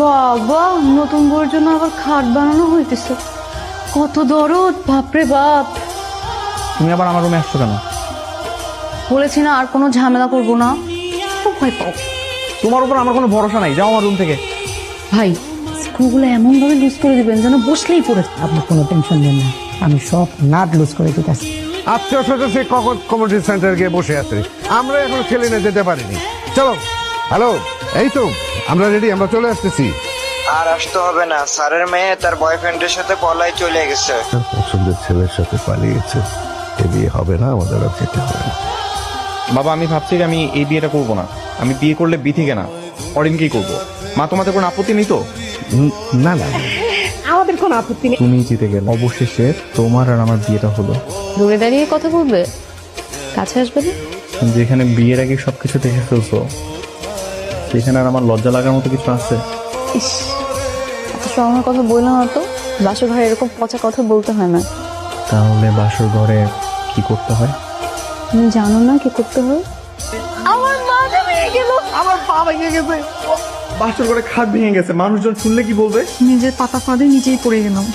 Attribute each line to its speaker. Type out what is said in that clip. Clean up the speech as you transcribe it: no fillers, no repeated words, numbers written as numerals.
Speaker 1: বাবা, নতুন বউয়ের জন্য আবার খাট বানানো হইতেছে, কত দরদ, বাপরে বাপ।
Speaker 2: তুমি আবার আমার রুমে আসছো কেন?
Speaker 1: বলেছি না আর কোনো ঝামেলা করবো না, খুব ভয় পাও।
Speaker 2: তোমার উপর আমার কোনো ভরসা নাই, যাও আমার রুম থেকে।
Speaker 1: ভাই, স্ক্রুগুলো এমন ভাবে লুজ করে দিবেন যেন বসলেই পড়ে।
Speaker 3: আপনি কোনো টেনশন নেন না, আমি সব নাট লুজ করে দিতেছি।
Speaker 4: আত্মীয় স্বজন সেই কমিউনিটি সেন্টার গিয়ে বসে আছে, আমরা এখন ছেলে নিয়ে যেতে পারিনি। চলো। হ্যালো, এই তো আমরা রেডি, আমরা চলে আসতেছি।
Speaker 5: আর আসতে হবে না, স্যারের মেয়ে তার বয়ফ্রেন্ডের সাথে পলাই চলে গেছে।
Speaker 4: তার পছন্দের ছেলের সাথে পালিয়েছে, এ বিয়ে হবে না, আমাদের আর যেতে হবে না।
Speaker 2: বাবা, আমি ভাবছি যে আমি এই বিয়েটা করবো না। আমি বিয়ে করলে বিথিকে না, অরিনকেই করবো। মা, তোমাদের কোনো আপত্তি নেই তো?
Speaker 4: না না,
Speaker 3: আমাদের কোনো আপত্তি নেই।
Speaker 2: তুমি জিতে গেলে, অবশেষে তোমার আর আমার বিয়েটা হলো।
Speaker 1: দূরে দাঁড়িয়ে কথা বলবে, কাছে আসবে না?
Speaker 2: যেখানে বিয়ের আগে সবকিছু দেখে ফেলছো, সেখানে আর আমার লজ্জা লাগার মতো কিছু আছে?
Speaker 1: ইস, এত সহজ কথা বললাম না তো। বাসর ঘরে এরকম পচা কথা বলতে হয় না।
Speaker 2: তাহলে বাসর ঘরে কি করতে হয়?
Speaker 1: তুমি জানো না কি করতে হয়? আমার মাথা ভেঙে গেল।
Speaker 2: আমার পা ভেঙে গেছে। বাসর ঘরে খাট ভেঙে গেছে, মানুষজন শুনলে কি বলবে?
Speaker 1: নিজের পাতা ফাঁদে নিজেই পড়ে গেলাম।